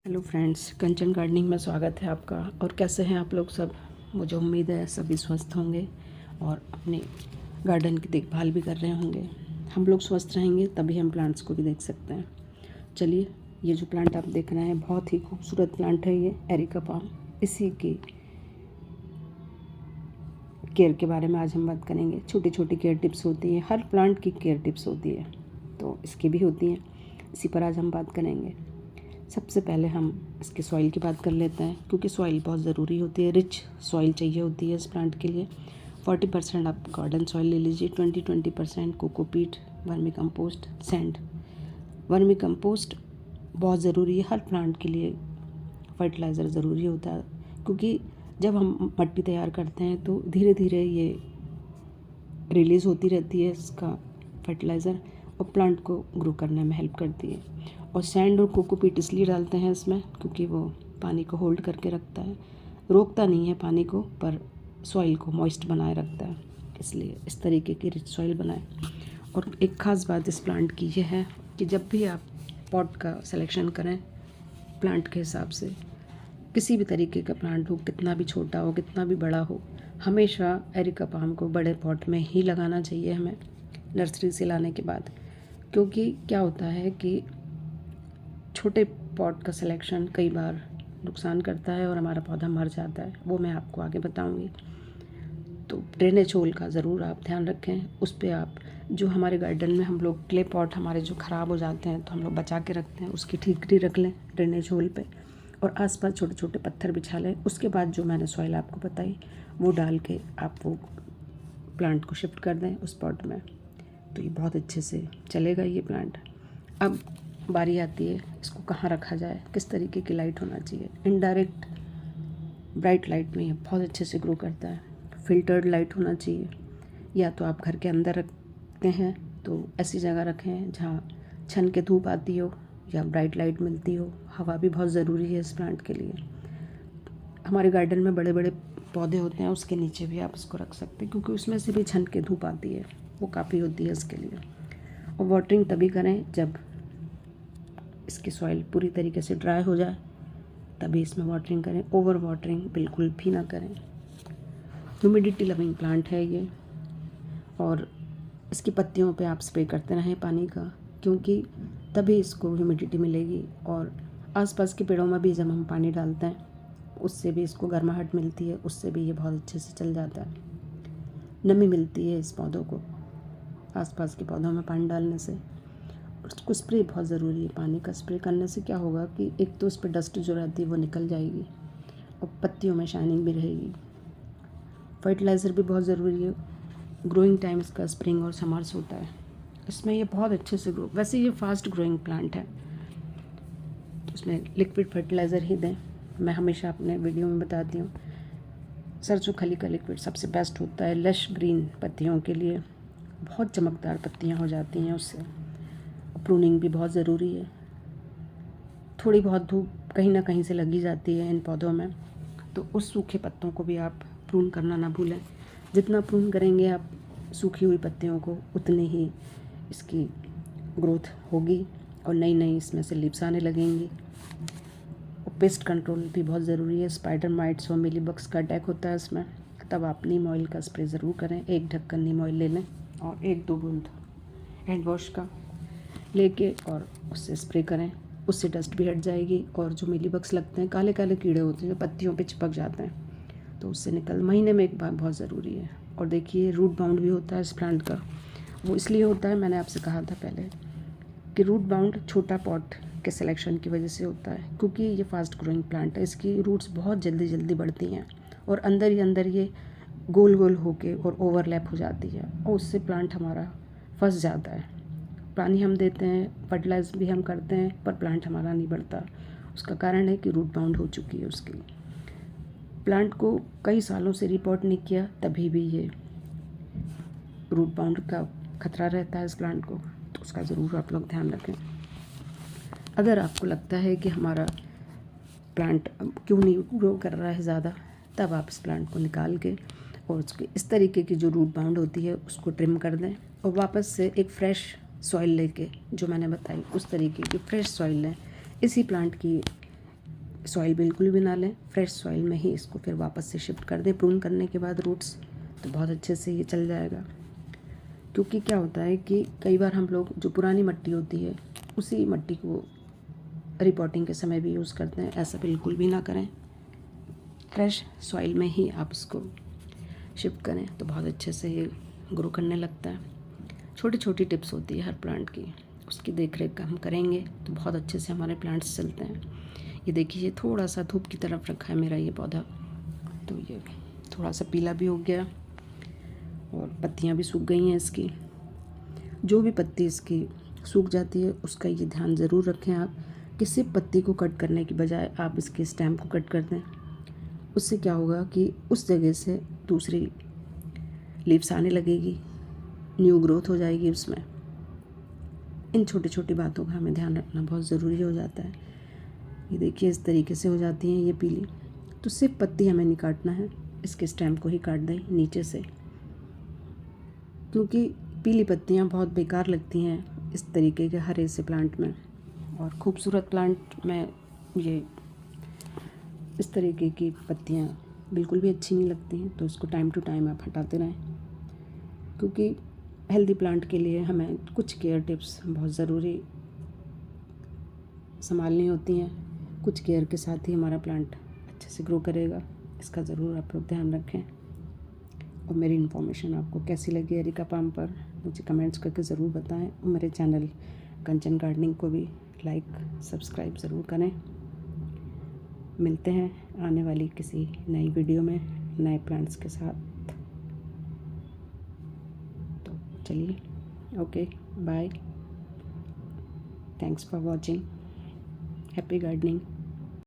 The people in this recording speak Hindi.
हेलो फ्रेंड्स, कंचन गार्डनिंग में स्वागत है आपका। और कैसे हैं आप लोग सब? मुझे उम्मीद है सभी स्वस्थ होंगे और अपने गार्डन की देखभाल भी कर रहे होंगे। हम लोग स्वस्थ रहेंगे तभी हम प्लांट्स को भी देख सकते हैं। चलिए, ये जो प्लांट आप देख रहे हैं बहुत ही खूबसूरत प्लांट है, ये एरिका पाम। इसी की केयर के बारे में आज हम बात करेंगे। छोटी छोटी केयर टिप्स होती हैं, हर प्लांट की केयर टिप्स होती है, तो इसकी भी होती हैं। इसी पर आज हम बात करेंगे। सबसे पहले हम इसके सॉइल की बात कर लेते हैं, क्योंकि सॉइल बहुत ज़रूरी होती है। रिच सॉइल चाहिए होती है इस प्लांट के लिए। 40% आप गार्डन सॉइल ले लीजिए, 20% cocopeat, vermi compost, sand. Vermi compost बहुत ज़रूरी है, हर प्लांट के लिए फर्टिलाइज़र ज़रूरी होता है, क्योंकि जब हम मट्टी तैयार करते हैं तो धीरे धीरे ये रिलीज़ होती रहती है इसका फर्टिलाइज़र, और प्लांट को ग्रो करने में हेल्प करती है। और सैंड और कोकोपीट इसलिए डालते हैं इसमें क्योंकि वो पानी को होल्ड करके रखता है, रोकता नहीं है पानी को, पर सॉइल को मॉइस्ट बनाए रखता है। इसलिए इस तरीके की रिच सॉइल बनाएं। और एक ख़ास बात इस प्लांट की यह है कि जब भी आप पॉट का सिलेक्शन करें प्लांट के हिसाब से, किसी भी तरीके का प्लांट हो, कितना भी छोटा हो कितना भी बड़ा हो, हमेशा एरिका पाम को बड़े पॉट में ही लगाना चाहिए हमें नर्सरी से लाने के बाद। क्योंकि क्या होता है कि छोटे पॉट का सिलेक्शन कई बार नुकसान करता है और हमारा पौधा मर जाता है, वो मैं आपको आगे बताऊंगी। तो ड्रेनेज होल का ज़रूर आप ध्यान रखें। उस पर आप जो हमारे गार्डन में हम लोग क्ले पॉट हमारे जो ख़राब हो जाते हैं तो हम लोग बचा के रखते हैं, उसकी ठीकरी रख लें ड्रेनेज होल पे, और आसपास छोटे छोटे पत्थर बिछा लें। उसके बाद जो मैंने सॉइल आपको बताई वो डाल के आप वो प्लांट को शिफ्ट कर दें उस पॉट में, तो ये बहुत अच्छे से चलेगा ये प्लांट। अब बारी आती है इसको कहाँ रखा जाए, किस तरीके की लाइट होना चाहिए। इनडायरेक्ट ब्राइट लाइट में ये बहुत अच्छे से ग्रो करता है। फिल्टर्ड लाइट होना चाहिए, या तो आप घर के अंदर रखते हैं तो ऐसी जगह रखें जहाँ छन के धूप आती हो या ब्राइट लाइट मिलती हो। हवा भी बहुत ज़रूरी है इस प्लांट के लिए। हमारे गार्डन में बड़े बड़े पौधे होते हैं, उसके नीचे भी आप इसको रख सकते हैं, क्योंकि उसमें से भी छन के धूप आती है, वो काफ़ी होती है इसके लिए। और वाटरिंग तभी करें जब इसकी सॉइल पूरी तरीके से ड्राई हो जाए, तभी इसमें वाटरिंग करें। ओवर वाटरिंग बिल्कुल भी ना करें। ह्यूमिडिटी लविंग प्लांट है ये, और इसकी पत्तियों पे आप स्प्रे करते रहें पानी का, क्योंकि तभी इसको ह्यूमिडिटी मिलेगी। और आसपास के पेड़ों में भी जब हम पानी डालते हैं उससे भी इसको गर्माहट मिलती है, उससे भी ये बहुत अच्छे से चल जाता है। नमी मिलती है इस पौधों को आसपास के पौधों में पानी डालने से। उसको स्प्रे बहुत ज़रूरी है। पानी का स्प्रे करने से क्या होगा कि एक तो उस पर डस्ट जो रहती है वो निकल जाएगी और पत्तियों में शाइनिंग भी रहेगी। फर्टिलाइज़र भी बहुत ज़रूरी है। ग्रोइंग टाइम इसका स्प्रिंग और समर्स होता है, इसमें ये बहुत अच्छे से ग्रो, वैसे ये फास्ट ग्रोइंग प्लांट है, तो उसमें लिक्विड फर्टिलाइज़र ही दें। मैं हमेशा अपने वीडियो में बताती हूँ, सरसों खली का लिक्विड सबसे बेस्ट होता है लश ग्रीन पत्तियों के लिए। बहुत चमकदार पत्तियाँ हो जाती हैं उससे। प्रूनिंग भी बहुत ज़रूरी है। थोड़ी बहुत धूप कहीं ना कहीं से लगी जाती है इन पौधों में, तो उस सूखे पत्तों को भी आप प्रून करना ना भूलें। जितना प्रून करेंगे आप सूखी हुई पत्तियों को, उतनी ही इसकी ग्रोथ होगी और नई नई इसमें से लीव्स आने लगेंगी। और पेस्ट कंट्रोल भी बहुत ज़रूरी है। स्पाइडर माइट्स और मिलीबग्स का अटैक होता है इसमें, तब आप नीम ऑयल का स्प्रे ज़रूर करें। एक ढक्कन नीम ऑयल ले लें और 1-2 बूंद हैंड वॉश का लेके और उससे स्प्रे करें, उससे डस्ट भी हट जाएगी। और जो मिलीबग्स लगते हैं, काले काले कीड़े होते हैं जो पत्तियों पे चिपक जाते हैं, तो उससे महीने में एक बार बहुत ज़रूरी है। और देखिए रूट बाउंड भी होता है इस प्लांट का। वो इसलिए होता है, मैंने आपसे कहा था पहले कि रूट बाउंड छोटा पॉट के सिलेक्शन की वजह से होता है, क्योंकि ये फास्ट ग्रोइंग प्लांट है। इसकी रूट्स बहुत जल्दी जल्दी बढ़ती हैं और अंदर ही अंदर ये गोल गोल होके और ओवरलैप हो जाती है, और उससे प्लांट हमारा फंस जाता है। पानी हम देते हैं, फर्टिलाइज भी हम करते हैं, पर प्लांट हमारा नहीं बढ़ता। उसका कारण है कि रूट बाउंड हो चुकी है उसकी। प्लांट को कई सालों से रिपोर्ट नहीं किया, तभी भी ये रूट बाउंड का खतरा रहता है इस प्लांट को, तो उसका ज़रूर आप लोग ध्यान रखें। अगर आपको लगता है कि हमारा प्लांट क्यों नहीं ग्रो कर रहा है ज़्यादा, तब आप इस प्लांट को निकाल के और उसके इस तरीके की जो रूट बाउंड होती है उसको ट्रिम कर दें, और वापस से एक फ्रेश सॉइल लेके, जो मैंने बताई उस तरीके की फ्रेश सॉइल लें। इसी प्लांट की सॉइल बिल्कुल भी ना लें, फ्रेश सॉइल में ही इसको फिर वापस से शिफ्ट कर दें। प्रून करने के बाद रूट्स तो बहुत अच्छे से ये चल जाएगा। क्योंकि क्या होता है कि कई बार हम लोग जो पुरानी मिट्टी होती है उसी मिट्टी को रिपोर्टिंग के समय भी यूज़ करते हैं, ऐसा बिल्कुल भी ना करें। फ्रेश सॉइल में ही आप इसको शिफ्ट करें तो बहुत अच्छे से ये ग्रो करने लगता है। छोटी छोटी टिप्स होती है हर प्लांट की, उसकी देख रेख हम करेंगे तो बहुत अच्छे से हमारे प्लांट्स चलते हैं। ये देखिए, ये थोड़ा सा धूप की तरफ रखा है मेरा ये पौधा, तो ये थोड़ा सा पीला भी हो गया और पत्तियां भी सूख गई हैं इसकी। जो भी पत्ती इसकी सूख जाती है उसका ये ध्यान ज़रूर रखें आप, किसी पत्ती को कट करने की बजाय आप इसके स्टेम को कट कर दें। उससे क्या होगा कि उस जगह से दूसरी लीव्स आने लगेगी, न्यू ग्रोथ हो जाएगी उसमें। इन छोटी छोटी बातों का हमें ध्यान रखना बहुत ज़रूरी हो जाता है। ये देखिए, इस तरीके से हो जाती हैं ये पीली, तो सिर्फ पत्ती हमें नहीं काटना है, इसके स्टेम को ही काट दें नीचे से, क्योंकि पीली पत्तियाँ बहुत बेकार लगती हैं इस तरीके के हरे से प्लांट में। और खूबसूरत प्लांट में ये इस तरीके की पत्तियाँ बिल्कुल भी अच्छी नहीं लगती हैं। तो इसको टाइम टू टाइम आप हटाते रहें, क्योंकि हेल्दी प्लांट के लिए हमें कुछ केयर टिप्स बहुत ज़रूरी संभालनी होती हैं। कुछ केयर के साथ ही हमारा प्लांट अच्छे से ग्रो करेगा, इसका ज़रूर आप लोग ध्यान रखें। और मेरी इन्फॉर्मेशन आपको कैसी लगी एरिका पाम पर मुझे कमेंट्स करके ज़रूर बताएं। और मेरे चैनल कंचन गार्डनिंग को भी लाइक सब्सक्राइब ज़रूर करें। मिलते हैं आने वाली किसी नई वीडियो में नए प्लांट्स के साथ। तो चलिए, okay, bye, thanks for watching, happy gardening.